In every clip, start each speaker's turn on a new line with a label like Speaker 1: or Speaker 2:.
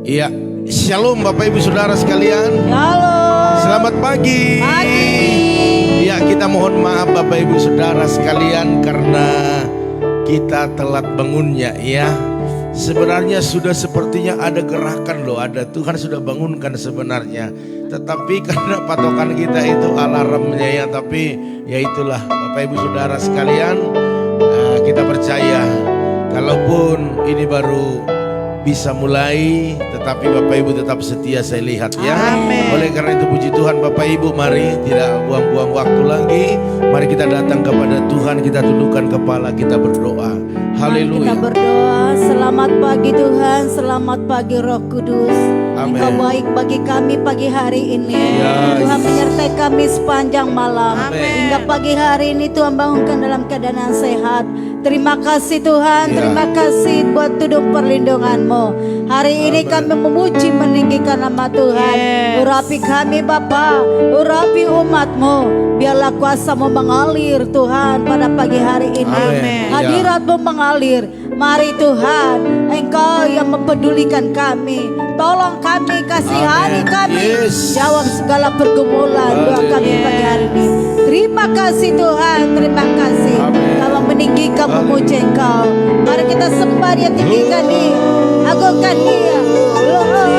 Speaker 1: Iya, shalom Bapak Ibu Saudara sekalian.
Speaker 2: Shalom.
Speaker 1: Selamat pagi. Ya, kita mohon maaf Bapak Ibu Saudara sekalian karena kita telat bangunnya ya. Sebenarnya sudah sepertinya ada gerakan loh, ada Tuhan sudah bangunkan sebenarnya. Tetapi karena patokan kita itu alarmnya ya, tapi ya itulah Bapak Ibu Saudara sekalian, kita percaya kalaupun ini baru bisa mulai, tetapi Bapak Ibu tetap setia, saya lihat ya.
Speaker 2: Amin.
Speaker 1: Oleh karena itu puji Tuhan Bapak Ibu, mari tidak buang-buang waktu lagi. Mari kita datang kepada Tuhan, kita tundukkan kepala, kita berdoa. Haleluya.
Speaker 2: Kita berdoa, selamat pagi Tuhan, selamat pagi Roh Kudus.
Speaker 1: Amin.
Speaker 2: Engkau baik bagi kami pagi hari ini.
Speaker 1: Yes.
Speaker 2: Tuhan menyertai kami sepanjang malam.
Speaker 1: Amin.
Speaker 2: Hingga pagi hari ini Tuhan bangunkan dalam keadaan yang sehat. Terima kasih Tuhan,
Speaker 1: Ya.
Speaker 2: terima kasih buat tudung perlindungan-Mu. Hari ini kami memuji meninggikan nama Tuhan. Urapi kami Bapa, urapi umat-Mu. Biarlah kuasa-Mu mengalir Tuhan pada pagi hari ini.
Speaker 1: Amin.
Speaker 2: Hadirat-Mu mengalir. Mari Tuhan, Engkau yang mempedulikan kami. Tolong kami, kasihani
Speaker 1: Amin.
Speaker 2: kami.
Speaker 1: Yes.
Speaker 2: Jawab segala pergumulan doa kami pagi hari ini. Terima kasih Tuhan, terima kasih.
Speaker 1: Amin.
Speaker 2: Kami meninggikan memuji Engkau. Mari kita sembah Dia, tinggikan Dia, agungkan Dia. Glory,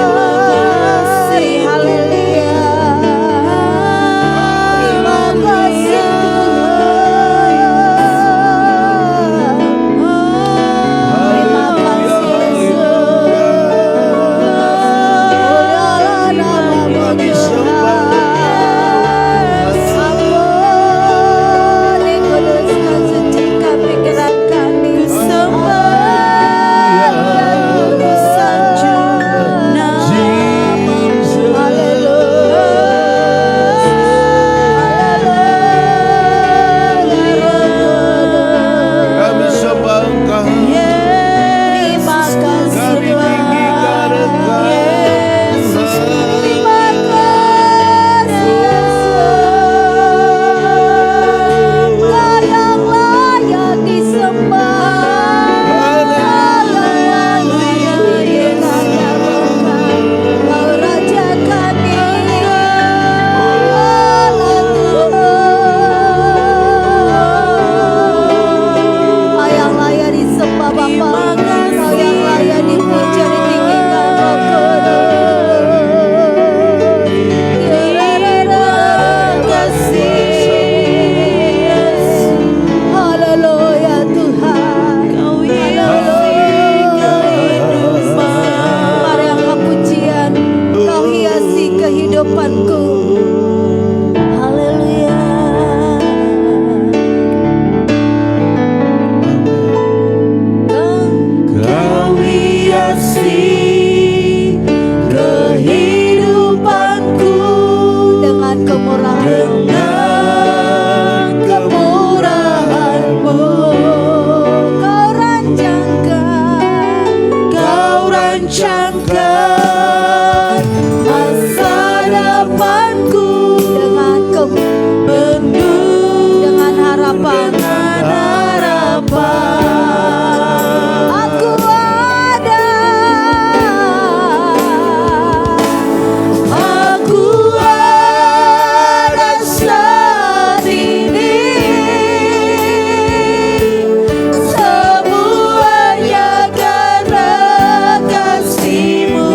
Speaker 2: haleluya. Terima kasih Tuhan. Terima kasih Yesus. Mulialah nama-Mu Tuhan. Ampuni, kuduskan sucikan pikiran kami. Sembah dan kuduskan nama-Mu. Haleluya.
Speaker 1: Kami sembah Engkau,
Speaker 2: Terima kasih
Speaker 1: kami tinggikan Engkau.
Speaker 2: Yesus. Terima kasih Yesus. Kau yang layak disembah, Kau yang layak dimuliakan. Kau Raja kami, Allah Tuhan. Kau yang layak disembah Bapa, Kau yang layak dipuji, ditinggikan Roh Kudus. Terima kasih Yesus. Haleluya Tuhan. Haleluya. Mari angkat pujian, Kau hiasi kehidupanku. Haleluya.
Speaker 1: Kau hiasi
Speaker 2: Kehidupanku dengan kemurahan-Mu, Kau rancangkan masa depanku dengan harapan. Aku ada saat ini. Semuanya karena kasih-Mu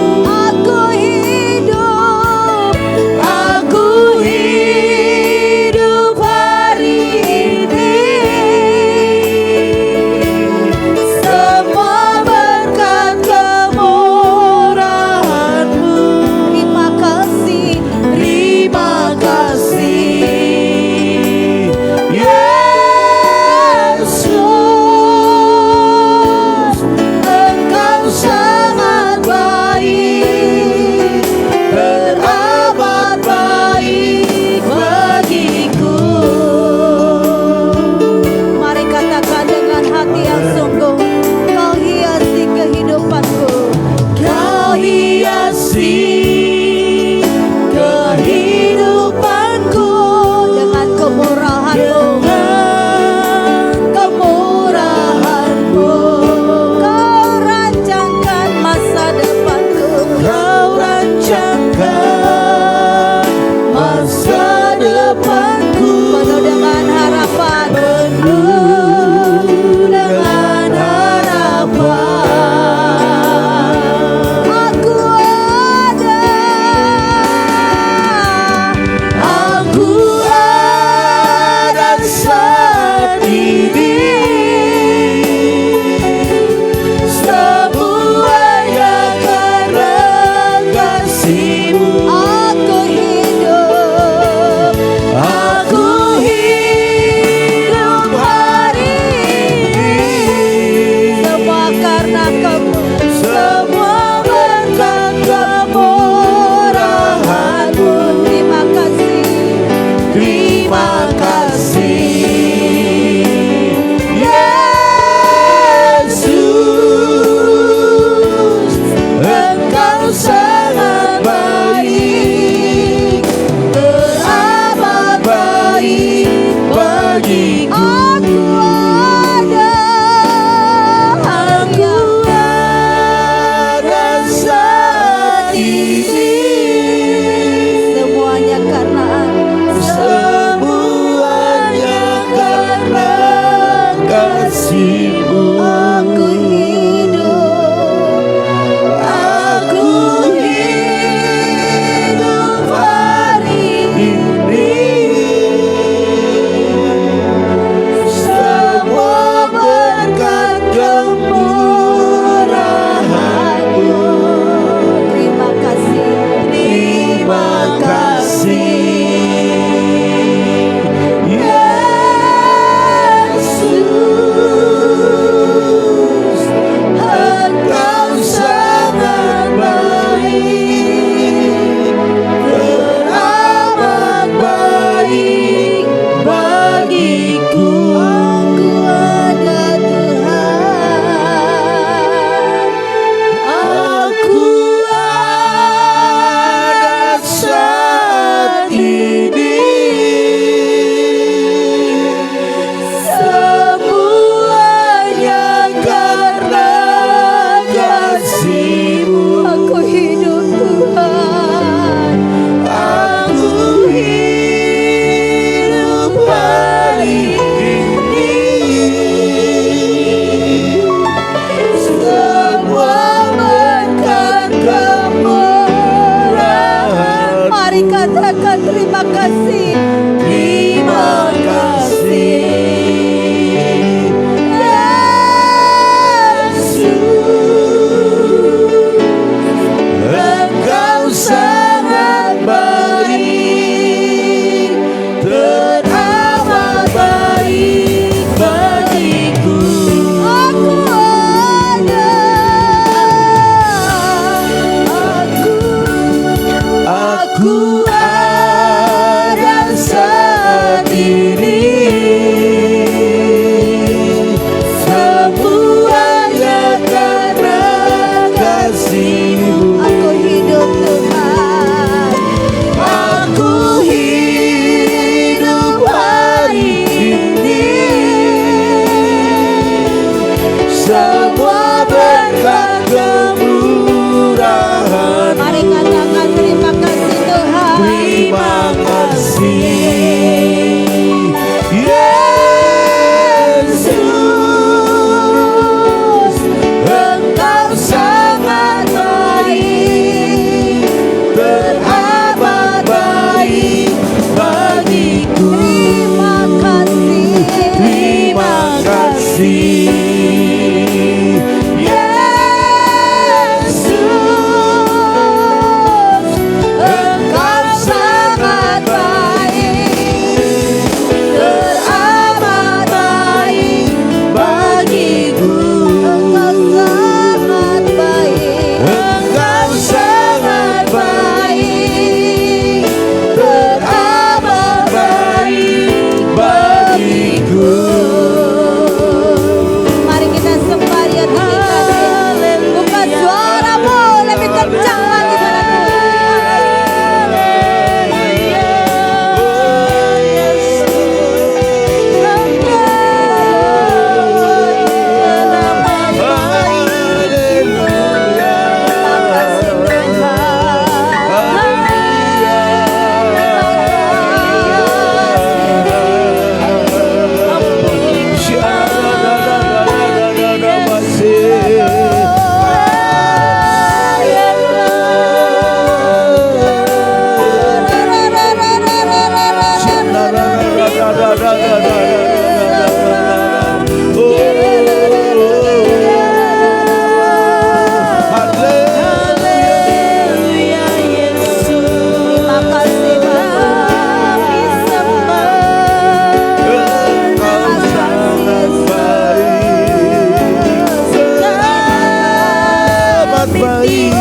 Speaker 1: sangat baik.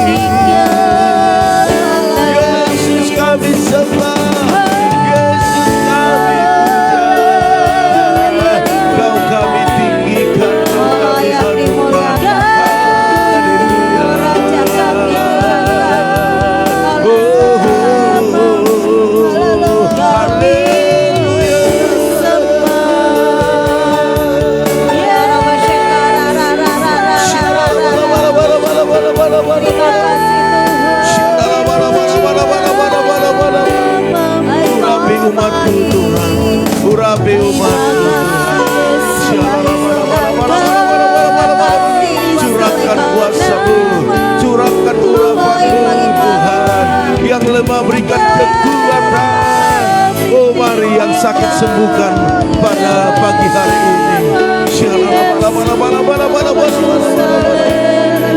Speaker 1: Yesus kami sembah, Yesus kami puja, Kau kami tinggikan, Kau kami hormati.
Speaker 2: Raja kami
Speaker 1: Urapi umatmu Tuhan, urapi umatmu Tuhan. Curahkan kuasa-Mu, curahkan urapan-Mu Tuhan. Yang lemah berikan kekuatan. Oh mari yang sakit sembuhkan pada pagi hari ini.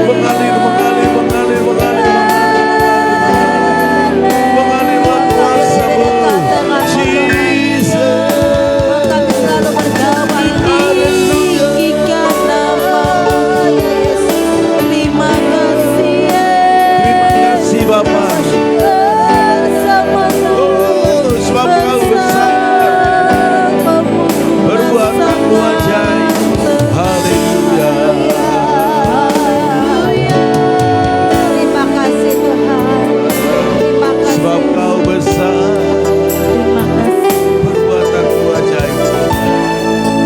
Speaker 1: Mengalir, mengalir, mengalir, mengalir. Mengalirlah kuasa-Mu, Jesus.
Speaker 2: kami selalu berdoa tinggikan nama Yesus. Terima kasih
Speaker 1: Terima kasih Bapa. Oh, sebab Kau besar, perbuatan-Mu ajaib. Haleluya.
Speaker 2: Terima kasih Tuhan. Terima kasih.
Speaker 1: Sebab Kau besar,
Speaker 2: Terima kasih.
Speaker 1: perbuatan-Mu ajaib.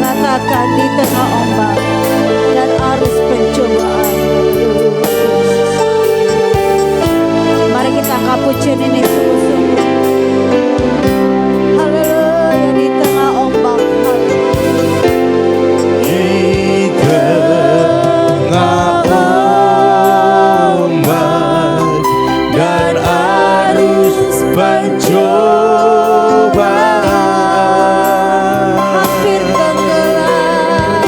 Speaker 2: Katakan di tengah ombak dan arus pencobaan. Mari kita kapucin ini sungguh-sungguh. Haleluya di tengah ombak.
Speaker 1: Di tengah ombak dan arus pencobaan,
Speaker 2: Hampir tenggelam.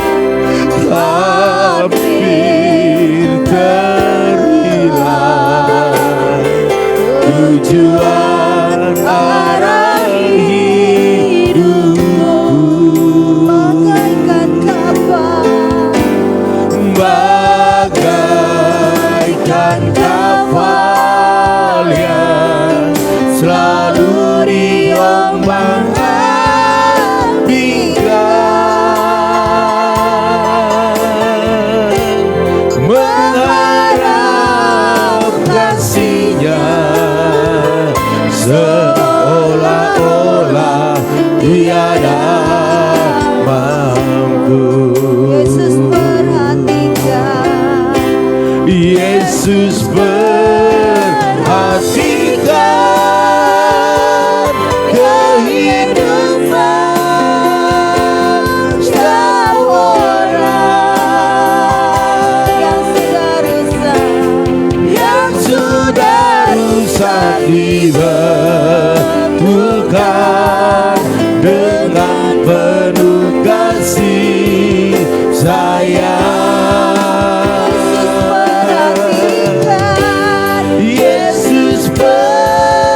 Speaker 1: hampir terhilang tujuan arah hidupku.
Speaker 2: Bagaikan kapal
Speaker 1: Bagaikan kapal yang selalu diombang-ambingkan, mengharap kasih-Nya seolah-olah tiada mampu.
Speaker 2: Yesus perhatikan.
Speaker 1: Yesus perhatikan kehidupan setiap orang
Speaker 2: yang sudah rusak
Speaker 1: dibetulkan dengan penuh kasih sayang. Yesus perhatikan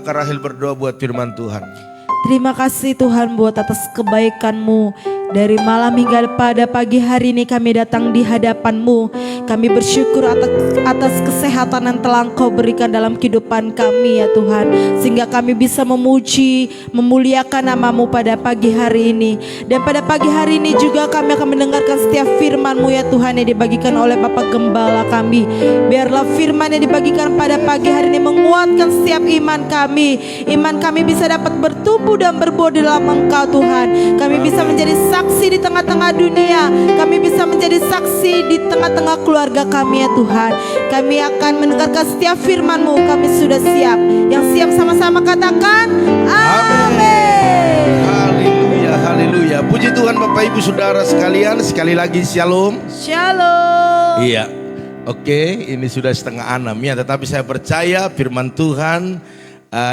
Speaker 1: Kak Rahel berdoa buat firman Tuhan.
Speaker 3: Terima kasih Tuhan buat atas kebaikan-Mu. Dari malam hingga pada pagi hari ini kami datang di hadapan-Mu. Kami bersyukur atas kesehatan yang telah Engkau berikan dalam kehidupan kami ya Tuhan. Sehingga kami bisa memuji, memuliakan nama-Mu pada pagi hari ini. Dan pada pagi hari ini juga kami akan mendengarkan setiap firman-Mu ya Tuhan yang dibagikan oleh Bapak Gembala kami. Biarlah firman yang dibagikan pada pagi hari ini menguatkan setiap iman kami. Iman kami bisa dapat bertumbuh dan berbuah di dalam Engkau Tuhan. Kami bisa menjadi saksi di tengah-tengah dunia. Kami bisa menjadi saksi di tengah-tengah keluarga kami ya Tuhan. Kami akan mendengarkan setiap firman-Mu. Kami sudah siap. Yang siap sama-sama katakan amin.
Speaker 1: Haleluya, haleluya. Puji Tuhan Bapak Ibu Saudara sekalian. Sekali lagi shalom.
Speaker 3: Shalom.
Speaker 1: Iya. Oke, ini sudah 5:30 ya. Tetapi saya percaya firman Tuhan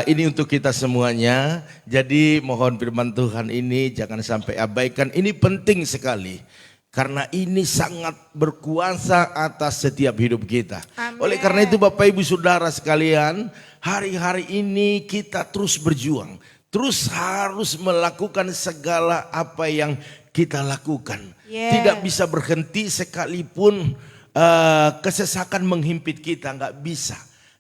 Speaker 1: ini untuk kita semuanya. Jadi mohon firman Tuhan ini jangan sampai abaikan. Ini penting sekali. Karena ini sangat berkuasa atas setiap hidup kita.
Speaker 3: Amen.
Speaker 1: Oleh karena itu Bapak Ibu Saudara sekalian, hari-hari ini kita terus berjuang. Terus harus melakukan segala apa yang kita lakukan.
Speaker 3: Yes.
Speaker 1: Tidak bisa berhenti sekalipun kesesakan menghimpit kita, nggak bisa.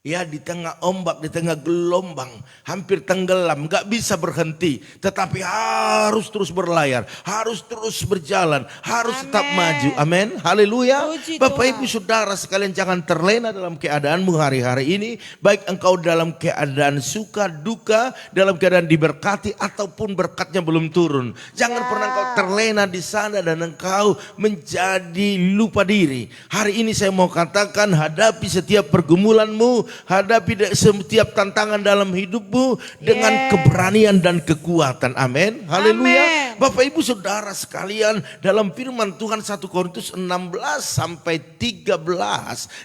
Speaker 1: Ya, di tengah ombak, di tengah gelombang, hampir tenggelam, gak bisa berhenti. Tetapi harus terus berlayar, harus terus berjalan, harus tetap maju. Amin, haleluya. Bapak Ibu Saudara sekalian, jangan terlena dalam keadaanmu hari-hari ini. Baik engkau dalam keadaan suka, duka, dalam keadaan diberkati ataupun berkatnya belum turun. Jangan pernah engkau terlena di sana dan engkau menjadi lupa diri. Hari ini saya mau katakan, hadapi setiap pergumulanmu, hadapi setiap tantangan dalam hidupmu dengan keberanian dan kekuatan. Amin. Haleluya. Bapak Ibu Saudara sekalian, dalam firman Tuhan 1 Korintus 16 sampai 13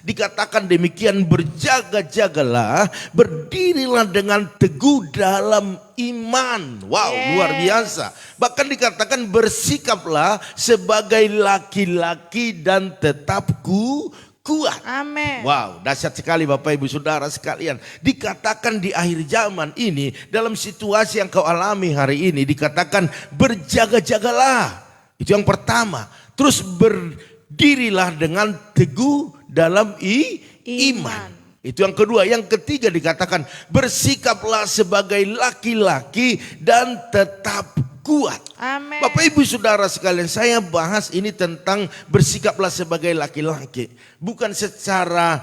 Speaker 1: dikatakan demikian, berjaga-jagalah, berdirilah dengan teguh dalam iman. Wow, luar biasa. Bahkan dikatakan bersikaplah sebagai laki-laki dan tetap kuat.
Speaker 3: Amin.
Speaker 1: Wow, dahsyat sekali Bapak Ibu Saudara sekalian. Dikatakan di akhir zaman ini, dalam situasi yang kau alami hari ini, dikatakan berjaga-jagalah. Itu yang pertama. Terus berdirilah dengan teguh dalam iman. Itu yang kedua. Yang ketiga dikatakan bersikaplah sebagai laki-laki dan tetap kuat.
Speaker 3: Amin.
Speaker 1: Bapak Ibu Saudara sekalian, saya bahas ini tentang bersikaplah sebagai laki-laki. Bukan secara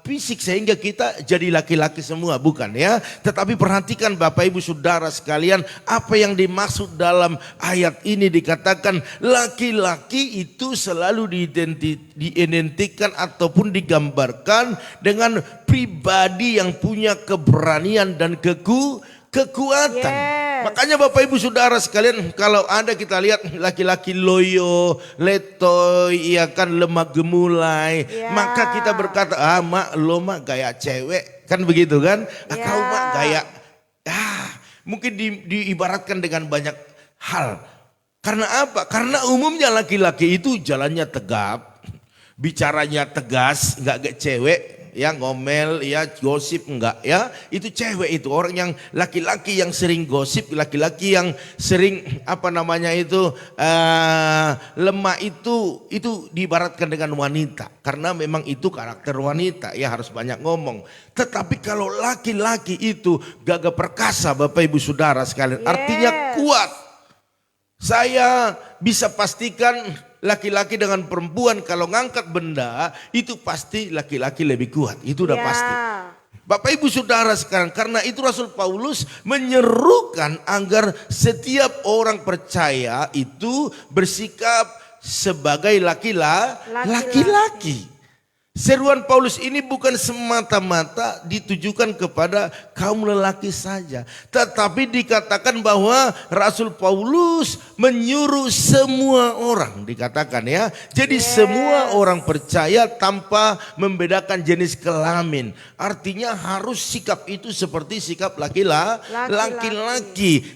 Speaker 1: fisik sehingga kita jadi laki-laki semua, bukan ya. Tetapi perhatikan Bapak Ibu Saudara sekalian, apa yang dimaksud dalam ayat ini. Dikatakan laki-laki itu selalu diidentikan ataupun digambarkan dengan pribadi yang punya keberanian dan kekuatan. Makanya Bapak Ibu Saudara sekalian, kalau ada kita lihat laki-laki loyo, letoy, ya kan, lemah gemulai, maka kita berkata, mak lo mak gaya cewek, kan begitu kan? Kau mak gaya, mungkin diibaratkan dengan banyak hal. Karena apa? Karena umumnya laki-laki itu jalannya tegap, bicaranya tegas, nggak kayak cewek. Ya ngomel, ya gosip, enggak ya. Itu cewek, itu orang yang laki-laki yang sering gosip, laki-laki yang sering lemah, itu diibaratkan dengan wanita. Karena memang itu karakter wanita, ya harus banyak ngomong. Tetapi kalau laki-laki itu gagah perkasa Bapak Ibu Saudara sekalian, artinya kuat. Saya bisa pastikan laki-laki dengan perempuan kalau ngangkat benda itu pasti laki-laki lebih kuat. Itu udah pasti. Bapak Ibu Saudara sekarang, karena itu Rasul Paulus menyerukan agar setiap orang percaya itu bersikap sebagai laki-laki. Seruan Paulus ini bukan semata-mata ditujukan kepada kaum lelaki saja. Tetapi dikatakan bahwa Rasul Paulus menyuruh semua orang, dikatakan ya. Jadi semua orang percaya tanpa membedakan jenis kelamin. Artinya harus sikap itu seperti sikap laki-laki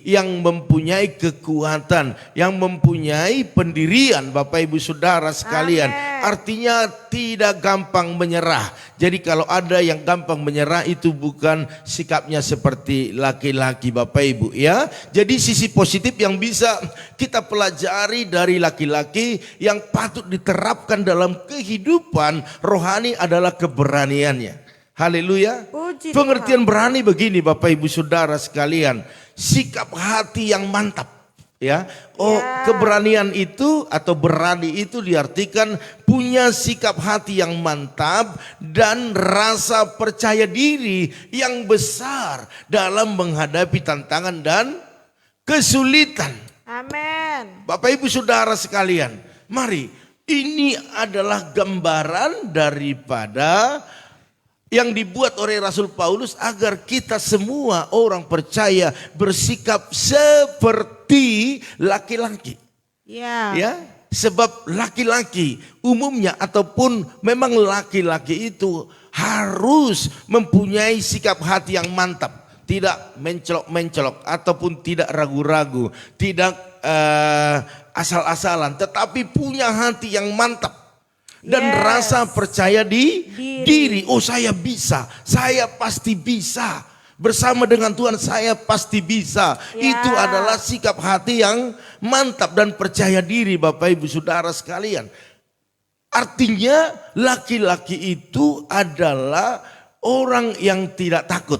Speaker 1: yang mempunyai kekuatan, yang mempunyai pendirian Bapak Ibu Saudara sekalian. Artinya tidak gampang menyerah. Jadi kalau ada yang gampang menyerah itu bukan sikapnya seperti laki-laki Bapak Ibu ya. Jadi sisi positif yang bisa kita pelajari dari laki-laki yang patut diterapkan dalam kehidupan rohani adalah keberaniannya. Haleluya.
Speaker 3: Puji
Speaker 1: Pengertian berani begini Bapak Ibu Saudara sekalian. Sikap hati yang mantap. Ya, keberanian itu atau berani itu diartikan punya sikap hati yang mantap dan rasa percaya diri yang besar dalam menghadapi tantangan dan kesulitan.
Speaker 3: Amin.
Speaker 1: Bapak Ibu Saudara sekalian, mari ini adalah gambaran daripada yang dibuat oleh Rasul Paulus agar kita semua orang percaya bersikap seperti laki-laki. Ya, sebab laki-laki umumnya ataupun memang laki-laki itu harus mempunyai sikap hati yang mantap, tidak mencolok-mencolok ataupun tidak ragu-ragu, tidak asal-asalan, tetapi punya hati yang mantap. Dan rasa percaya diri. Oh, saya bisa, saya pasti bisa. Bersama dengan Tuhan saya pasti bisa. Itu adalah sikap hati yang mantap dan percaya diri Bapak Ibu Saudara sekalian. Artinya laki-laki itu adalah orang yang tidak takut.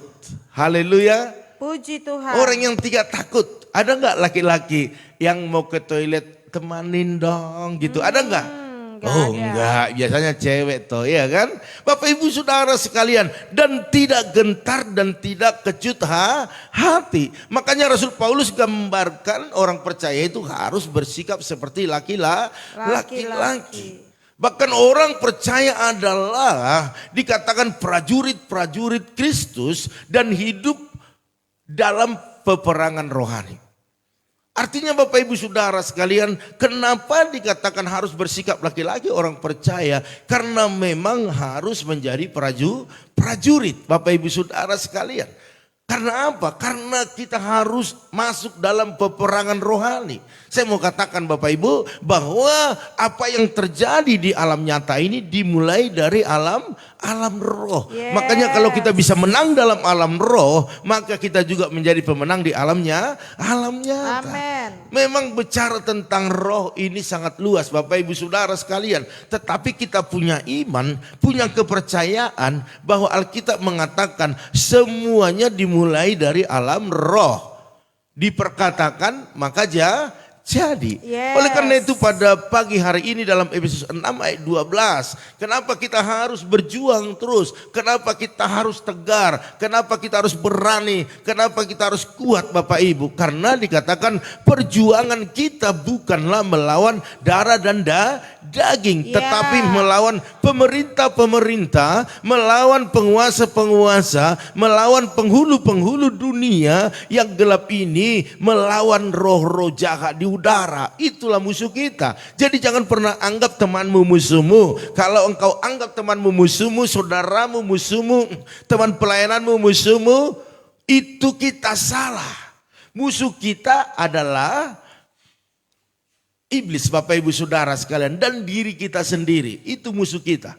Speaker 1: Haleluya.
Speaker 3: Puji Tuhan.
Speaker 1: Orang yang tidak takut. Ada nggak laki-laki yang mau ke toilet temanin dong gitu? Ada nggak? Enggak, biasanya cewek toh, ya kan? Bapak Ibu Saudara sekalian, dan tidak gentar dan tidak kecut hati. Makanya Rasul Paulus gambarkan orang percaya itu harus bersikap seperti laki-laki. Bahkan orang percaya adalah dikatakan prajurit-prajurit Kristus dan hidup dalam peperangan rohani. Artinya Bapak Ibu Saudara sekalian, kenapa dikatakan harus bersikap laki-laki orang percaya? Karena memang harus menjadi prajurit Bapak Ibu Saudara sekalian. Karena apa? Karena kita harus masuk dalam peperangan rohani. Saya mau katakan Bapak Ibu bahwa apa yang terjadi di alam nyata ini dimulai dari alam roh. Makanya kalau kita bisa menang dalam alam roh, maka kita juga menjadi pemenang di alam nyata.
Speaker 3: Amin.
Speaker 1: Memang bicara tentang roh ini sangat luas Bapak Ibu Saudara sekalian. Tetapi kita punya iman, punya kepercayaan bahwa Alkitab mengatakan semuanya dimulai dari alam roh. Diperkatakan maka jadi. Oleh karena itu pada pagi hari ini dalam Efesus 6 ayat 12. Kenapa kita harus berjuang terus? Kenapa kita harus tegar? Kenapa kita harus berani? Kenapa kita harus kuat Bapak Ibu? Karena dikatakan perjuangan kita bukanlah melawan darah dan daging. Tetapi melawan pemerintah-pemerintah, melawan penguasa-penguasa, melawan penghulu-penghulu dunia yang gelap ini, melawan roh-roh jahat di udara. Itulah musuh kita. Jadi jangan pernah anggap temanmu musuhmu. Kalau engkau anggap temanmu musuhmu, saudaramu musuhmu, teman pelayananmu musuhmu, itu kita salah. Musuh kita adalah iblis Bapak Ibu Saudara sekalian, dan diri kita sendiri. Itu musuh kita.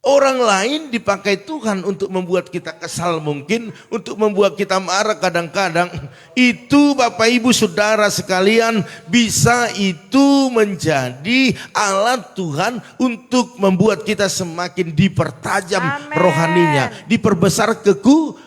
Speaker 1: Orang lain dipakai Tuhan untuk membuat kita kesal mungkin, untuk membuat kita marah kadang-kadang. Itu Bapak Ibu Saudara sekalian, bisa itu menjadi alat Tuhan untuk membuat kita semakin dipertajam rohaninya, diperbesar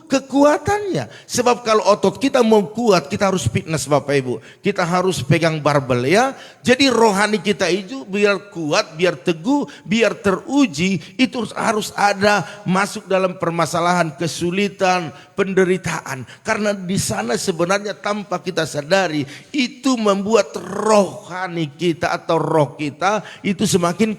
Speaker 1: kekuatannya. Sebab kalau otot kita mau kuat, kita harus fitness Bapak Ibu. Kita harus pegang barbel ya. Jadi rohani kita itu biar kuat, biar teguh, biar teruji, itu harus ada masuk dalam permasalahan, kesulitan, penderitaan. Karena di sana sebenarnya tanpa kita sadari itu membuat rohani kita atau roh kita itu semakin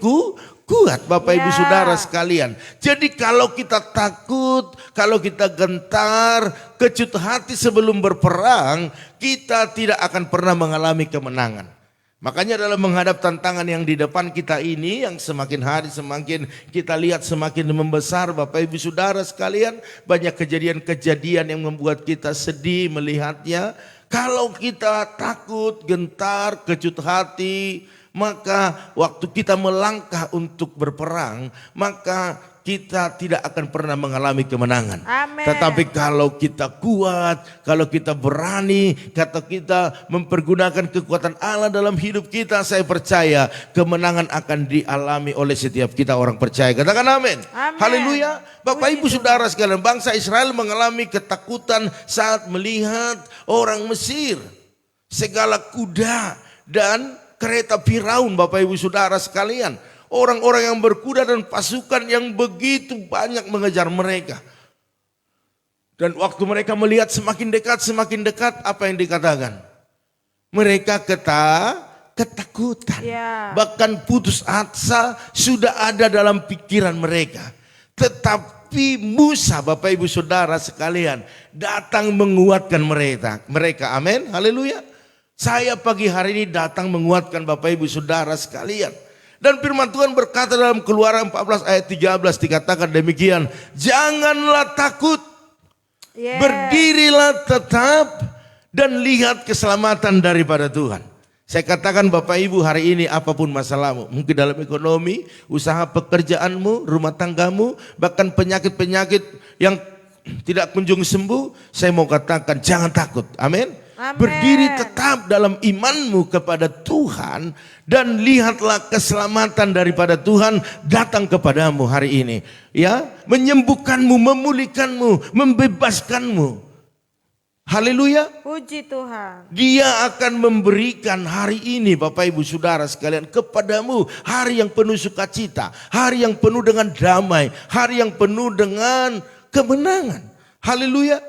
Speaker 1: kuat Bapak Ibu Saudara sekalian. Jadi kalau kita takut, kalau kita gentar, kecut hati sebelum berperang, kita tidak akan pernah mengalami kemenangan. Makanya dalam menghadap tantangan yang di depan kita ini, yang semakin hari semakin kita lihat semakin membesar Bapak Ibu Saudara sekalian, banyak kejadian-kejadian yang membuat kita sedih melihatnya. Kalau kita takut, gentar, kecut hati, maka waktu kita melangkah untuk berperang, maka kita tidak akan pernah mengalami kemenangan.
Speaker 3: Amin.
Speaker 1: Tetapi kalau kita kuat, kalau kita berani, kata kita mempergunakan kekuatan Allah dalam hidup kita, saya percaya kemenangan akan dialami oleh setiap kita orang percaya. Katakan amin.
Speaker 3: Amin.
Speaker 1: Haleluya. Bapak Ibu Saudara sekalian, bangsa Israel mengalami ketakutan saat melihat orang Mesir. Segala kuda dan kereta Firaun, Bapak Ibu Saudara sekalian. Orang-orang yang berkuda dan pasukan yang begitu banyak mengejar mereka. Dan waktu mereka melihat semakin dekat, apa yang dikatakan? Mereka ketakutan.
Speaker 3: Ya.
Speaker 1: Bahkan putus asa sudah ada dalam pikiran mereka. Tetapi Musa, Bapak Ibu Saudara sekalian, datang menguatkan mereka. Amin. Haleluya. Saya pagi hari ini datang menguatkan Bapak Ibu Saudara sekalian. Dan firman Tuhan berkata dalam Keluaran 14 ayat 13 dikatakan demikian. Janganlah takut, berdirilah tetap dan lihat keselamatan daripada Tuhan. Saya katakan Bapak Ibu hari ini apapun masalahmu. Mungkin dalam ekonomi, usaha pekerjaanmu, rumah tanggamu, bahkan penyakit-penyakit yang tidak kunjung sembuh. Saya mau katakan jangan takut. Amin.
Speaker 3: Amen.
Speaker 1: Berdiri tetap dalam imanmu kepada Tuhan dan lihatlah keselamatan daripada Tuhan datang kepadamu hari ini. Ya, menyembuhkanmu, memulihkanmu, membebaskanmu. Haleluya.
Speaker 3: Puji Tuhan.
Speaker 1: Dia akan memberikan hari ini Bapak Ibu Saudara sekalian kepadamu hari yang penuh sukacita, hari yang penuh dengan damai, hari yang penuh dengan kemenangan. Haleluya.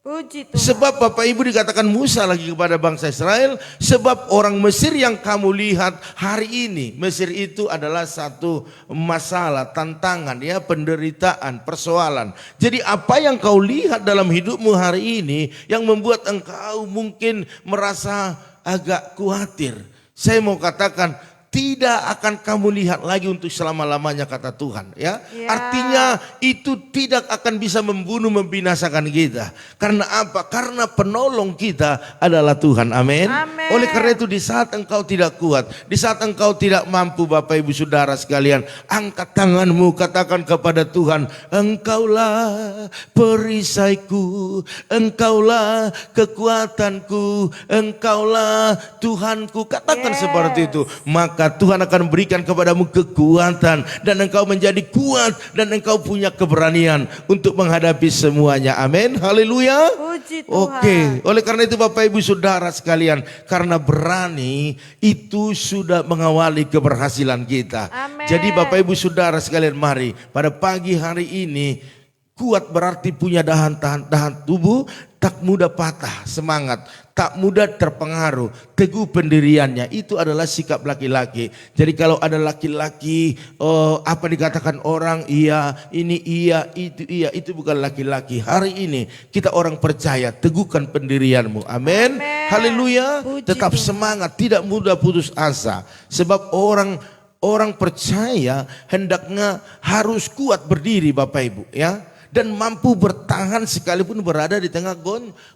Speaker 3: Puji Tuhan.
Speaker 1: Sebab Bapak Ibu dikatakan Musa lagi kepada bangsa Israel, sebab orang Mesir yang kamu lihat hari ini, Mesir itu adalah satu masalah, tantangan, ya, penderitaan, persoalan. Jadi apa yang kau lihat dalam hidupmu hari ini yang membuat engkau mungkin merasa agak khawatir, saya mau katakan tidak akan kamu lihat lagi untuk selama-lamanya, kata Tuhan, ya. Artinya itu tidak akan bisa membunuh, membinasakan kita. Karena apa? Karena penolong kita adalah Tuhan. Amin.
Speaker 3: Amin.
Speaker 1: Oleh karena itu di saat engkau tidak kuat, di saat engkau tidak mampu, Bapak Ibu Saudara sekalian, angkat tanganmu, katakan kepada Tuhan, Engkaulah perisaiku, Engkaulah kekuatanku, Engkaulah Tuhanku. Katakan seperti itu. Maka Tuhan akan berikan kepadamu kekuatan dan engkau menjadi kuat dan engkau punya keberanian untuk menghadapi semuanya. Amin. Haleluya.
Speaker 3: Puji Tuhan.
Speaker 1: Oke. Oleh karena itu Bapak Ibu Saudara sekalian, karena berani itu sudah mengawali keberhasilan kita.
Speaker 3: Amin.
Speaker 1: Jadi Bapak Ibu Saudara sekalian, mari pada pagi hari ini, kuat berarti punya tahan tubuh, tak mudah patah semangat, tak mudah terpengaruh, teguh pendiriannya. Itu adalah sikap laki-laki. Jadi kalau ada laki-laki, apa dikatakan orang, iya, ini iya, itu bukan laki-laki. Hari ini kita orang percaya, teguhkan pendirianmu. Amin. Haleluya. Tetap semangat, tidak mudah putus asa. Sebab orang percaya hendaknya harus kuat berdiri, Bapak Ibu, ya. Dan mampu bertahan sekalipun berada di tengah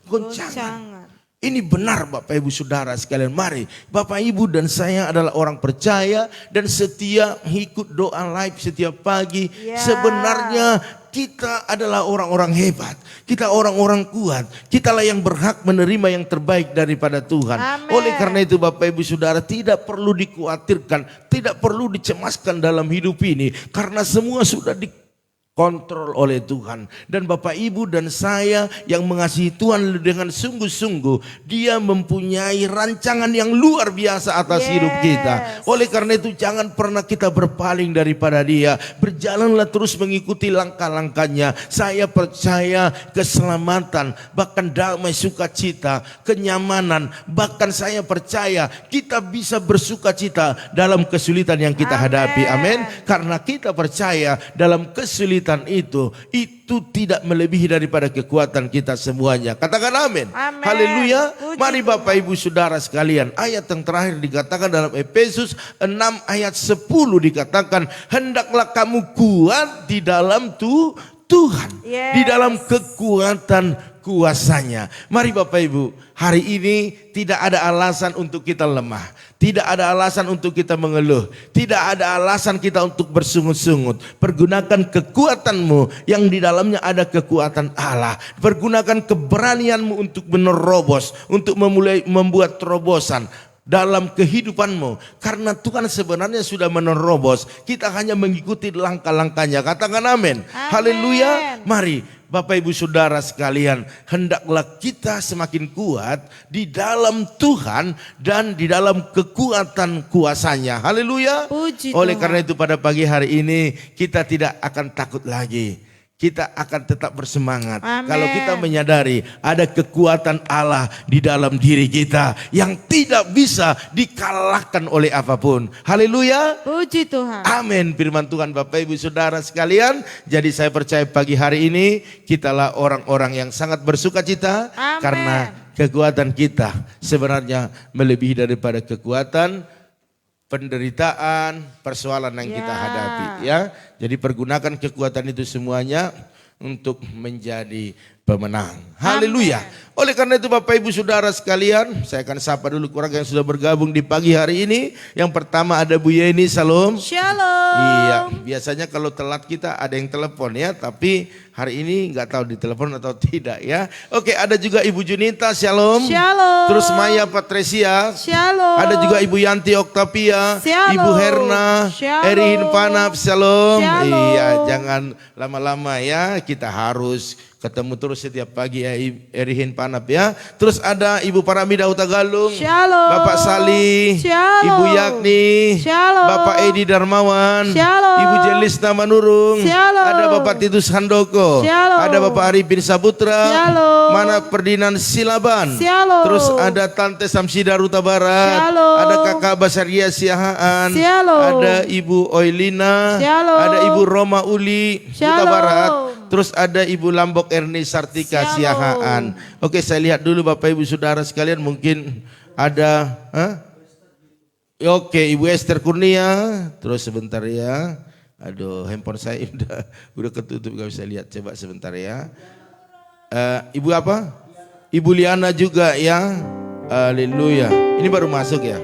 Speaker 1: goncangan. Ini benar Bapak Ibu Saudara sekalian. Mari Bapak Ibu dan saya adalah orang percaya dan setia ikut doa live setiap pagi. Sebenarnya kita adalah orang-orang hebat. Kita orang-orang kuat. Kitalah yang berhak menerima yang terbaik daripada Tuhan.
Speaker 3: Amen.
Speaker 1: Oleh karena itu Bapak Ibu Saudara, tidak perlu dikhawatirkan, tidak perlu dicemaskan dalam hidup ini. Karena semua sudah kontrol oleh Tuhan. Dan Bapak Ibu dan saya yang mengasihi Tuhan dengan sungguh-sungguh, Dia mempunyai rancangan yang luar biasa atas hidup kita. Oleh karena itu jangan pernah kita berpaling daripada Dia. Berjalanlah terus mengikuti langkah-langkahnya. Saya percaya keselamatan, bahkan damai, sukacita, kenyamanan. Bahkan saya percaya kita bisa bersukacita dalam kesulitan yang kita hadapi. Amin. Karena kita percaya dalam kesulitan itu tidak melebihi daripada kekuatan kita semuanya. Katakan amin. Haleluya. Mari Bapak Ibu Saudara sekalian, ayat yang terakhir dikatakan dalam Efesus 6 ayat 10 dikatakan, hendaklah kamu kuat di dalam Tuhan, di dalam kekuatan kuasanya. Mari Bapak Ibu, hari ini tidak ada alasan untuk kita lemah. Tidak ada alasan untuk kita mengeluh. Tidak ada alasan kita untuk bersungut-sungut. Pergunakan kekuatanmu yang di dalamnya ada kekuatan Allah. Pergunakan keberanianmu untuk menerobos, untuk membuat terobosan dalam kehidupanmu, karena Tuhan sebenarnya sudah menerobos. Kita hanya mengikuti langkah-langkahnya. Katakan amin. Haleluya. Mari Bapak Ibu Saudara sekalian, hendaklah kita semakin kuat di dalam Tuhan dan di dalam kekuatan kuasanya. Haleluya.
Speaker 3: Puji
Speaker 1: Oleh
Speaker 3: Tuhan.
Speaker 1: karena itu pada pagi hari ini kita tidak akan takut lagi. Kita akan tetap bersemangat.
Speaker 3: Amen.
Speaker 1: Kalau kita menyadari ada kekuatan Allah di dalam diri kita yang tidak bisa dikalahkan oleh apapun. Haleluya.
Speaker 3: Puji Tuhan.
Speaker 1: Amin. Firman Tuhan Bapak Ibu Saudara sekalian. Jadi saya percaya pagi hari ini kitalah orang-orang yang sangat bersuka cita.
Speaker 3: Amin.
Speaker 1: Karena kekuatan kita sebenarnya melebihi daripada kekuatan penderitaan, persoalan yang kita hadapi ya. Jadi pergunakan kekuatan itu semuanya untuk menjadi pemenang. Haleluya. Oleh karena itu Bapak Ibu Saudara sekalian, saya akan sapa dulu orang yang sudah bergabung di pagi hari ini. Yang pertama ada Bu Yeni, salam.
Speaker 3: Shalom.
Speaker 1: Iya, biasanya kalau telat kita ada yang telepon ya, tapi hari ini nggak tahu ditelepon atau tidak ya. Oke, ada juga Ibu Junita, shalom.
Speaker 3: Shalom.
Speaker 1: Terus Maya Patricia.
Speaker 3: Shalom.
Speaker 1: Ada juga Ibu Yanti Oktavia,
Speaker 3: Shalom.
Speaker 1: Ibu Herna,
Speaker 3: Shalom.
Speaker 1: Erihin Panap, shalom.
Speaker 3: Shalom.
Speaker 1: Iya, jangan lama-lama ya, kita harus ketemu terus setiap pagi ya Erihin Panap ya. Terus ada Ibu Paramida Utagalung,
Speaker 3: Shalom.
Speaker 1: Bapak Sali,
Speaker 3: Shalom.
Speaker 1: Ibu Yakni,
Speaker 3: Shalom.
Speaker 1: Bapak Edi Darmawan,
Speaker 3: Shalom.
Speaker 1: Ibu Jelisna Manurung,
Speaker 3: Shalom.
Speaker 1: ada Bapak Titus Handoko,
Speaker 3: Shalom.
Speaker 1: ada Bapak Arifin Saputra,
Speaker 3: Shalom.
Speaker 1: Mana Perdinan Silaban,
Speaker 3: Shalom.
Speaker 1: terus ada Tante Samsida Ruta Barat,
Speaker 3: Shalom.
Speaker 1: ada Kakak Basaria Siahaan,
Speaker 3: Shalom.
Speaker 1: ada Ibu Oilina,
Speaker 3: Shalom.
Speaker 1: ada Ibu Roma Uli Ruta
Speaker 3: Shalom.
Speaker 1: Barat, terus ada Ibu Lambok Erni Sartika
Speaker 3: Shalom.
Speaker 1: Siahaan. Oke, saya lihat dulu Bapak Ibu Saudara sekalian, mungkin ada Oke, Ibu Esther Kurnia, terus sebentar ya. Aduh, handphone saya udah ketutup, gak bisa lihat. Coba sebentar ya. Ibu apa? Ibu Liana juga ya. Haleluya. Ini baru masuk ya.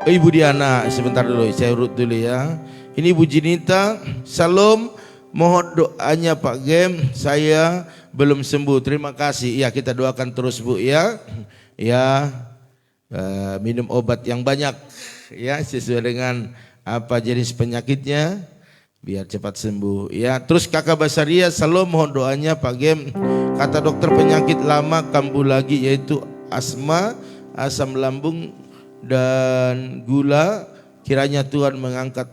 Speaker 1: Ibu Diana, sebentar dulu, saya urut dulu ya. Ini Ibu Jinita, salam. Mohon doanya Pak Gem, saya belum sembuh. Terima kasih. Ya, kita doakan terus Bu ya. Ya, minum obat yang banyak ya, sesuai dengan apa jenis penyakitnya, biar cepat sembuh ya. Terus Kakak Basaria, salam, mohon doanya Pak Gem. Kata dokter penyakit lama kambuh lagi, yaitu asma, asam lambung dan gula. Kiranya Tuhan mengangkat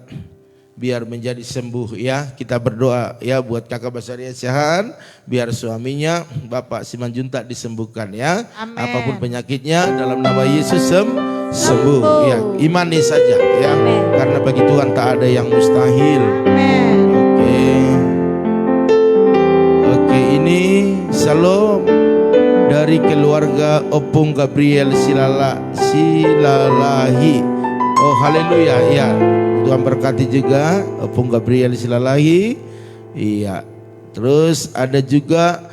Speaker 1: biar menjadi sembuh ya. Kita berdoa ya buat Kakak Basaria Siahaan, biar suaminya Bapak Simanjuntak disembuhkan ya.
Speaker 3: Amin.
Speaker 1: Apapun penyakitnya dalam nama Yesus sembuh ya. Imani saja ya.
Speaker 2: Amin.
Speaker 1: Karena bagi Tuhan tak ada yang mustahil.
Speaker 3: Amen.
Speaker 1: Oke, ini salam dari keluarga Opung Gabriel Silalahi. Oh, haleluya ya. Tuhan berkati juga Opung Gabriel Silalahi. Iya. Terus ada juga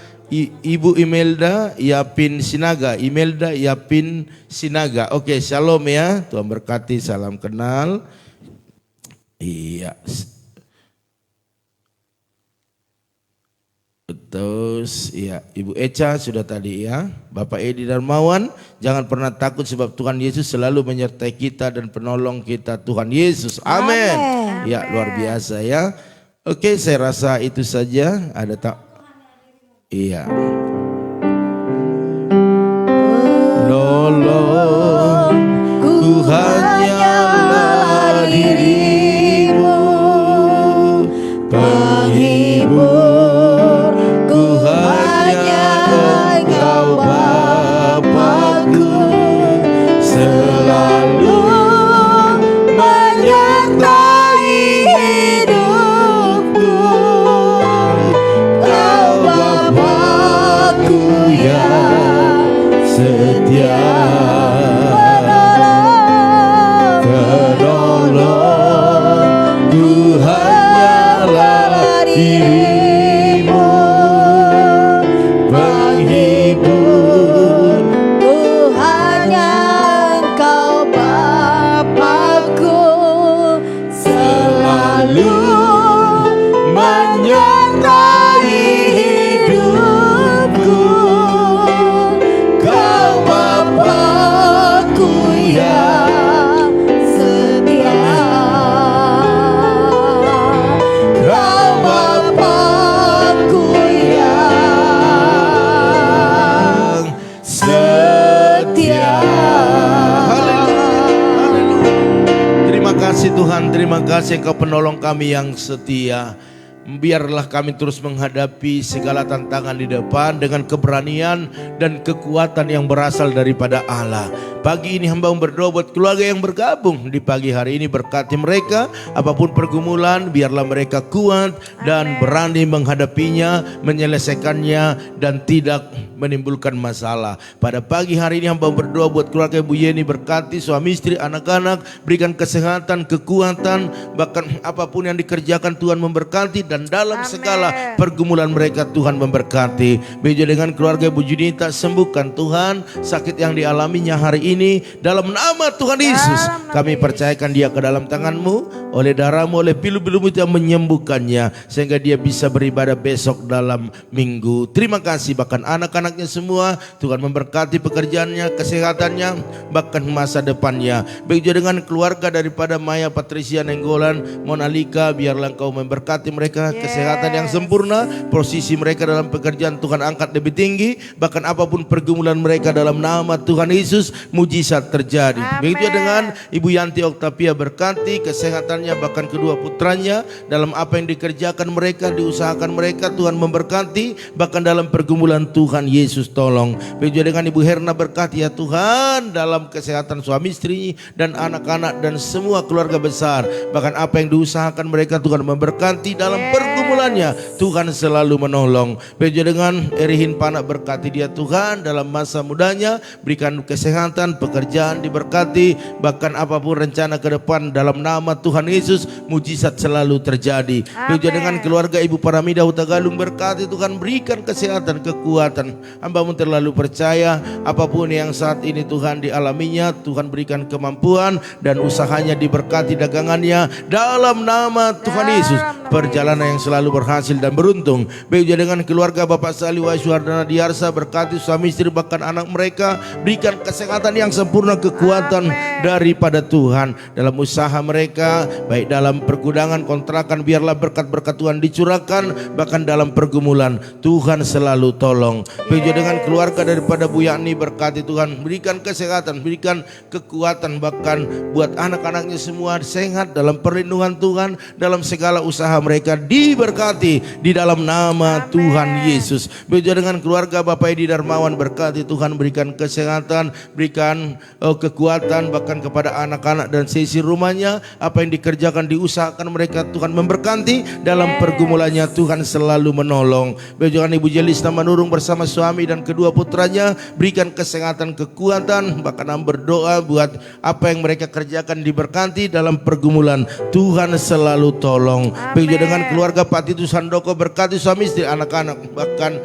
Speaker 1: Ibu Imelda Yapin Sinaga. Imelda Yapin Sinaga. Oke, shalom ya. Tuhan berkati, salam kenal. Iya. Terus ya, Ibu Eca sudah tadi ya. Bapak Edi Darmawan, jangan pernah takut sebab Tuhan Yesus selalu menyertai kita dan penolong kita Tuhan Yesus. Amin.
Speaker 2: Amin.
Speaker 1: Ya, luar biasa ya. Oke, saya rasa itu saja. Ada tak? Iya. Nolong ku hanyalah dirimu, penghibur ku hanya Engkau Bapa-Ku, selalu menyertai hidupku. Kau Bapa-Ku yang setia, penolong Terima kasih Engkau penolong kami yang setia. Biarlah kami terus menghadapi segala tantangan di depan dengan keberanian dan kekuatan yang berasal daripada Allah. Pagi ini hamba berdoa buat keluarga yang bergabung di pagi hari ini, berkati mereka. Apapun pergumulan, biarlah mereka kuat dan berani menghadapinya, menyelesaikannya, dan tidak menimbulkan masalah. Pada pagi hari ini hamba berdoa buat keluarga Ibu Yeni, berkati suami istri, anak-anak, berikan kesehatan, kekuatan, bahkan apapun yang dikerjakan Tuhan memberkati, dan dalam segala pergumulan mereka Tuhan memberkati. Begitu dengan keluarga Ibu Junita, sembuhkan Tuhan sakit yang dialaminya hari ini dalam nama Tuhan Yesus. Kami percayakan dia ke dalam tangan-Mu, oleh darah-Mu, oleh pilu-pilu-Mu yang menyembuhkannya, sehingga dia bisa beribadah besok dalam minggu. Terima kasih. Bahkan anak-anaknya semua Tuhan memberkati pekerjaannya, kesehatannya, bahkan masa depannya. Begitu dengan keluarga daripada Maya Patricia Nenggolan, Monalika, biarlah Engkau memberkati mereka, kesehatan yang sempurna, posisi mereka dalam pekerjaan Tuhan angkat lebih tinggi, bahkan apapun pergumulan mereka dalam nama Tuhan Yesus, mujizat terjadi. Begitu dengan Ibu Yanti Oktavia, berkati kesehatannya, bahkan kedua putranya dalam apa yang dikerjakan mereka, diusahakan mereka, Tuhan memberkati, bahkan dalam pergumulan Tuhan Yesus tolong. Begitu dengan Ibu Herna, berkati ya Tuhan dalam kesehatan suami istri dan anak-anak dan semua keluarga besar, bahkan apa yang diusahakan mereka Tuhan memberkati, dalam pergumulannya Tuhan selalu menolong. Begitu dengan Erihin Panak, berkati dia Tuhan dalam masa mudanya, berikan kesehatan, pekerjaan diberkati, bahkan apapun rencana ke depan dalam nama Tuhan Yesus, mujizat selalu terjadi. Begitu dengan keluarga Ibu Paramida Hutagalung, berkati Tuhan, berikan kesehatan, kekuatan. Hamba-Mu terlalu percaya apapun yang saat ini Tuhan dialaminya, Tuhan berikan kemampuan dan usahanya diberkati, dagangannya dalam nama Tuhan Yesus, perjalanan yang selalu berhasil dan beruntung. Begitu dengan keluarga Bapak Salih Waiswardana Diarsa, berkati suami istri bahkan anak mereka, berikan kesehatan yang sempurna, kekuatan daripada Tuhan dalam usaha mereka, baik dalam pergudangan, kontrakan, biarlah berkat-berkat Tuhan dicurahkan, bahkan dalam pergumulan Tuhan selalu tolong. Begitu dengan keluarga daripada Bu Yani, berkati Tuhan, berikan kesehatan, berikan kekuatan, bahkan buat anak-anaknya semua sehat dalam perlindungan Tuhan, dalam segala usaha mereka diberkati di dalam nama Tuhan Yesus. Begitu dengan keluarga Bapak Edi Darmawan, berkati Tuhan, berikan kesehatan, berikan kekuatan, bahkan kepada anak-anak dan sisi rumahnya, apa yang dikerjakan, diusahakan mereka Tuhan memberkati, dalam pergumulannya Tuhan selalu menolong. Begitu dengan Ibu Jelisna Manurung bersama suami dan kedua putranya, berikan kesehatan, kekuatan, bahkan berdoa buat apa yang mereka kerjakan diberkati, dalam pergumulan Tuhan selalu tolong. Begitu dengan keluarga Pak Titus Handoko, berkati suami istri, anak-anak, bahkan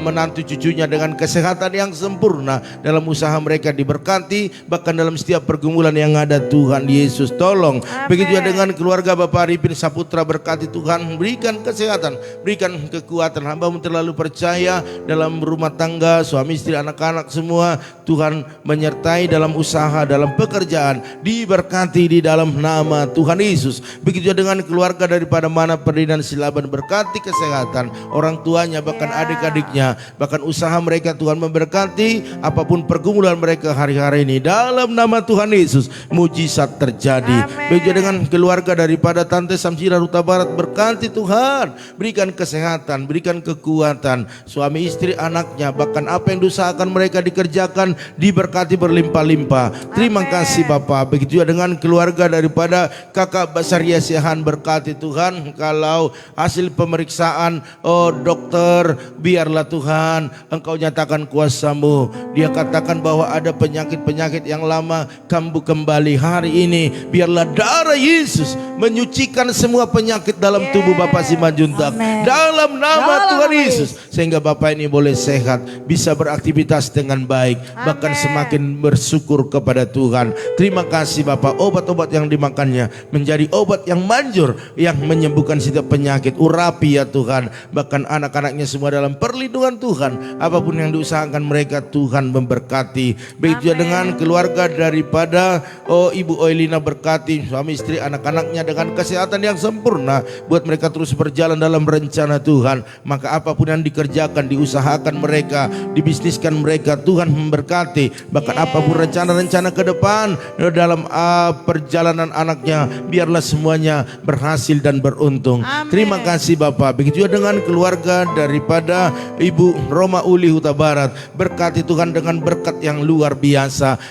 Speaker 1: menantu cucunya dengan kesehatan yang sempurna, dalam usaha mereka diberkati, bahkan dalam setiap pergumulan yang ada Tuhan Yesus tolong. Begitu dengan keluarga Bapak Arifin Saputra, berkati Tuhan, berikan kesehatan, berikan kekuatan. Hamba-Mu terlalu percaya dalam rumah tangga, suami istri, anak-anak semua Tuhan menyertai dalam usaha, dalam pekerjaan, diberkati di dalam nama Tuhan Yesus. Begitu dengan keluarga daripada Mana Ferdinand Silaban, berkati kesehatan orang tuanya, bahkan adik-adiknya, bahkan usaha mereka Tuhan memberkati, apapun pergumulan mereka hari-hari ini dalam nama Tuhan Yesus, mujizat terjadi. Begitu dengan keluarga daripada Tante Samsira Ruta Barat, berkati Tuhan, berikan kesehatan, berikan kekuatan, suami istri, anaknya, bahkan apa yang diusahakan mereka dikerjakan, diberkati berlimpah-limpah. Terima kasih Bapak. Begitu juga dengan keluarga daripada Kakak Basaria Siahan, berkati Tuhan, kalau hasil pemeriksaan dokter, biarlah Tuhan Engkau nyatakan kuasa-Mu. Dia katakan bahwa ada penyakit-penyakit yang lama kambuh kembali. Hari ini biarlah darah Yesus menyucikan semua penyakit dalam tubuh Bapak Simanjuntak, dalam nama Tuhan Yesus, sehingga Bapak ini boleh sehat, bisa beraktivitas dengan baik, bahkan semakin bersyukur kepada Tuhan. Terima kasih Bapak, obat-obat yang dimakannya menjadi obat yang manjur, yang menyembuhkan setiap penyakit. Urapi ya Tuhan, bahkan anak-anaknya semua dalam perlindungan Tuhan, apapun yang diusahakan mereka Tuhan memberkati. Begitu Begitu juga dengan keluarga daripada Ibu Oelina, berkati suami istri anak-anaknya dengan kesehatan yang sempurna, buat mereka terus berjalan dalam rencana Tuhan. Maka apapun yang dikerjakan, diusahakan mereka, dibisniskan mereka, Tuhan memberkati. Bahkan apapun rencana-rencana ke depan dalam perjalanan anaknya, biarlah semuanya berhasil dan beruntung. Terima kasih Bapak. Begitu juga dengan keluarga daripada Ibu Roma Uli Huta Barat, berkati Tuhan dengan berkat yang luar biasa.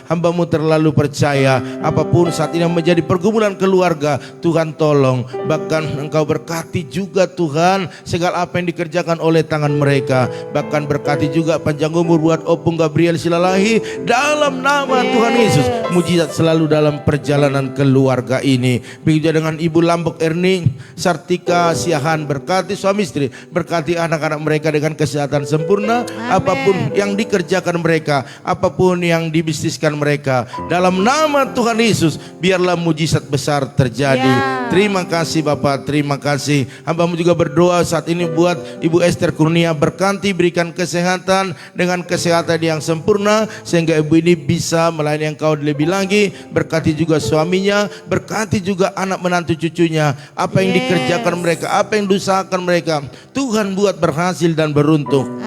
Speaker 1: Hamba-Mu terlalu percaya apapun saat ini yang menjadi pergumulan keluarga, Tuhan tolong. Bahkan Engkau berkati juga Tuhan segala apa yang dikerjakan oleh tangan mereka. Bahkan berkati juga panjang umur buat Opung Gabriel Silalahi dalam nama Tuhan Yesus. Mujizat selalu dalam perjalanan keluarga ini. Begitu dengan Ibu Lambok Erni Sartika Siahan, berkati suami istri, berkati anak-anak mereka dengan kesehatan sempurna. Apapun yang dikerjakan mereka, apapun yang dibisniskan mereka, dalam nama Tuhan Yesus biarlah mujizat besar terjadi. Terima kasih Bapak, terima kasih. Hamba-Mu juga berdoa saat ini buat Ibu Esther Kurnia, berkati, berikan kesehatan dengan kesehatan yang sempurna sehingga ibu ini bisa melayani Engkau lebih lagi. Berkati juga suaminya, berkati juga anak menantu cucunya. Apa yang dikerjakan mereka, apa yang diusahakan mereka, Tuhan buat berhasil dan beruntung.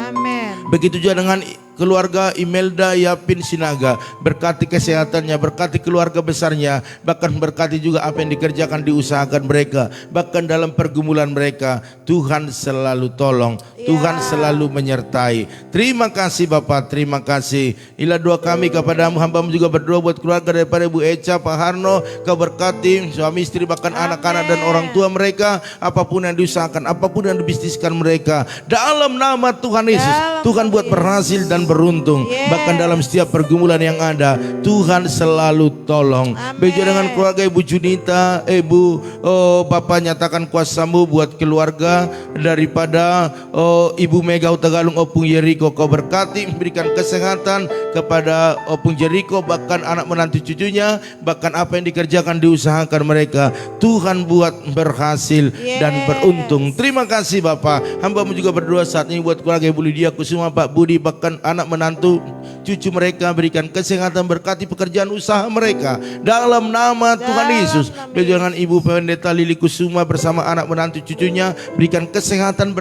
Speaker 1: Begitu juga dengan keluarga Imelda Yapin Sinaga, berkati kesehatannya, berkati keluarga besarnya, bahkan berkati juga apa yang dikerjakan, diusahakan mereka, bahkan dalam pergumulan mereka, Tuhan selalu tolong, Tuhan selalu menyertai. Terima kasih Bapak, terima kasih. Inilah doa kami kepada-Mu. Hamba-Mu juga berdoa buat keluarga daripada Ibu Eca, Pak Harno, Kau berkati suami istri, bahkan anak-anak dan orang tua mereka, apapun yang diusahakan, apapun yang dibisniskan mereka, dalam nama Tuhan Yesus, Tuhan buat berhasil dan beruntung. Bahkan dalam setiap pergumulan yang ada, Tuhan selalu tolong. Begitu dengan keluarga Ibu Junita, Bapak nyatakan kuasa-Mu buat keluarga daripada Ibu Mega Utagalung Opung Yeriko. Kau berkati, berikan kesehatan kepada Opung Yeriko, bahkan anak menantu cucunya, bahkan apa yang dikerjakan, diusahakan mereka, Tuhan buat berhasil dan beruntung. Terima kasih Bapak. Hamba-Mu juga berdoa saat ini buat keluarga Ibu Lydia Kusuma, Pak Budi, bahkan anak menantu cucu mereka, berikan kesehatan, berkati pekerjaan usaha mereka dalam nama Tuhan Yesus. Dengan Ibu Pendeta Lili Kusuma bersama anak menantu cucunya, berikan kesehatan,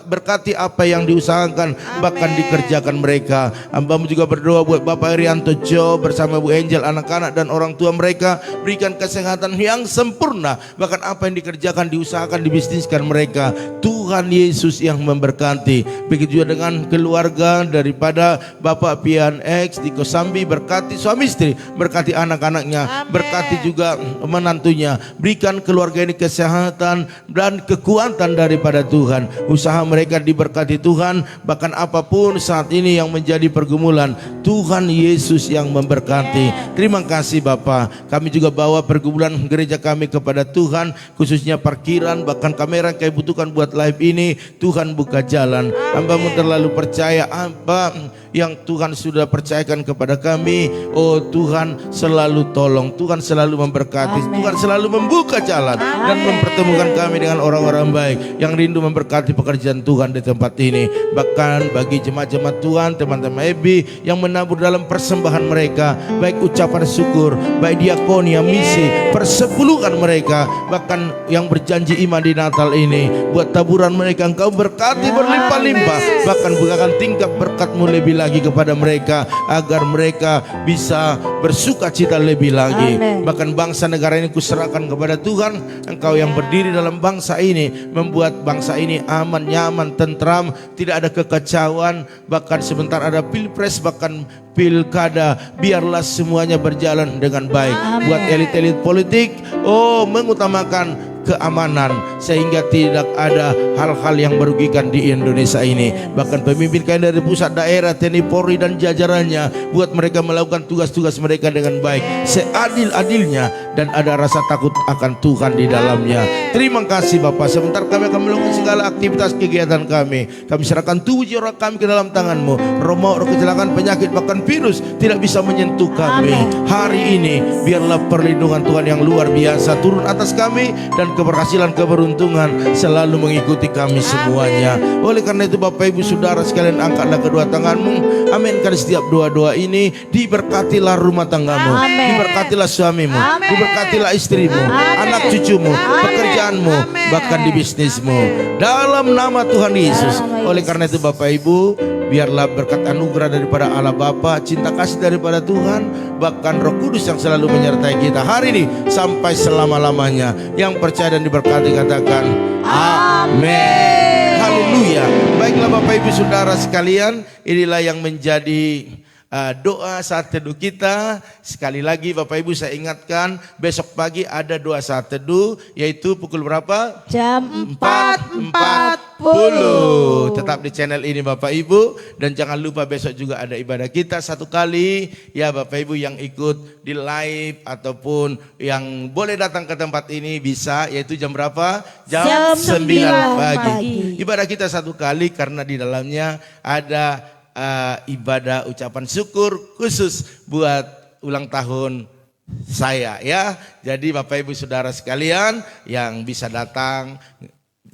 Speaker 1: berkati apa yang diusahakan, bahkan dikerjakan mereka. Hamba-Mu juga berdoa buat Bapak Irianto Jo bersama Bu Angel, anak-anak dan orang tua mereka, berikan kesehatan yang sempurna, bahkan apa yang dikerjakan, diusahakan, dibisniskan mereka, Tuhan Yesus yang memberkati. Begitu juga dengan keluarga daripada Bapak Pian X di Kosambi, berkati suami istri, berkati anak-anaknya, berkati juga menantunya, berikan keluarga ini kesehatan dan kekuatan daripada Tuhan. Usaha mereka diberkati Tuhan, bahkan apapun saat ini yang menjadi pergumulan, Tuhan Yesus yang memberkati. Terima kasih Bapak. Kami juga bawa pergumulan gereja kami kepada Tuhan, khususnya parkiran, bahkan kamera yang kami butuhkan buat live ini, Tuhan buka jalan. Hamba-Mu terlalu percaya apa yang Tuhan sudah percayakan kepada kami. Oh Tuhan selalu tolong, Tuhan selalu memberkati, Tuhan selalu membuka jalan dan mempertemukan kami dengan orang-orang baik yang rindu memberkati pekerjaan Tuhan di tempat ini. Bahkan bagi jemaat-jemaat Tuhan, teman-teman EBI yang menabur dalam persembahan mereka, baik ucapan syukur, baik diakonia, misi, persepuluhan mereka, bahkan yang berjanji iman di Natal ini, buat taburan mereka Engkau berkati berlimpah-limpah, bahkan bukakan tingkap berkat-Mu lebih lagi kepada mereka, agar mereka bisa bersuka cita lebih lagi. Bahkan bangsa negara ini kuserahkan kepada Tuhan. Engkau yang berdiri dalam bangsa ini, membuat bangsa ini aman, nyaman, tentram, tidak ada kekacauan. Bahkan sebentar ada pilpres, bahkan pilkada, biarlah semuanya berjalan dengan baik. Buat elit-elit politik, mengutamakan keamanan sehingga tidak ada hal-hal yang merugikan di Indonesia ini. Bahkan pemimpin kami dari pusat, daerah, TNI, Polri dan jajarannya, buat mereka melakukan tugas-tugas mereka dengan baik, seadil-adilnya, dan ada rasa takut akan Tuhan di dalamnya. Terima kasih Bapak. Sebentar kami akan melakukan segala aktivitas kegiatan kami. Kami serahkan tubuh jiwa kami ke dalam tangan-Mu. Roh maut, roh kecelakaan, penyakit, bahkan virus tidak bisa menyentuh kami. Hari ini biarlah perlindungan Tuhan yang luar biasa turun atas kami, dan keberhasilan, keberuntungan selalu mengikuti kami semuanya. Oleh karena itu Bapak Ibu Saudara sekalian, angkatlah kedua tanganmu. Aminkan setiap doa-doa ini. Diberkatilah rumah tanggamu, diberkatilah suamimu, diberkatilah istrimu, anak cucumu, pekerjaanmu, bahkan di bisnismu, dalam nama Tuhan Yesus. Oleh karena itu Bapak Ibu, biarlah berkat anugerah daripada Allah Bapa, cinta kasih daripada Tuhan, bahkan Roh Kudus yang selalu menyertai kita hari ini sampai selama-lamanya. Yang percaya dan diberkati katakan amin. Haleluya. Baiklah Bapak Ibu Saudara sekalian, inilah yang menjadi doa saat teduh kita. Sekali lagi Bapak Ibu saya ingatkan, besok pagi ada doa saat teduh, yaitu pukul berapa?
Speaker 2: Jam
Speaker 1: 4.40. Tetap di channel ini Bapak Ibu. Dan jangan lupa besok juga ada ibadah kita satu kali. Ya Bapak Ibu yang ikut di live ataupun yang boleh datang ke tempat ini bisa, yaitu jam berapa? Jam 9 pagi. Ibadah kita satu kali karena di dalamnya ada ibadah ucapan syukur khusus buat ulang tahun saya ya. Jadi Bapak Ibu Saudara sekalian yang bisa datang,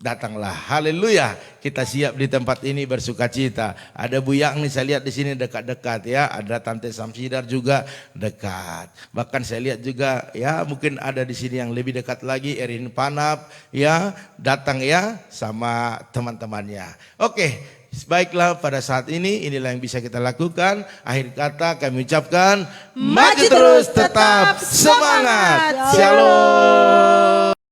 Speaker 1: datanglah. Haleluya. Kita siap di tempat ini bersuka cita. Ada Bu Yang nih saya lihat di sini dekat-dekat ya. Ada Tante Samsidar juga dekat. Bahkan saya lihat juga ya, mungkin ada di sini yang lebih dekat lagi, Erin Panap ya, datang ya sama teman-temannya. Oke. Baiklah, pada saat ini inilah yang bisa kita lakukan. Akhir kata kami ucapkan maju terus, tetap semangat. Shalom.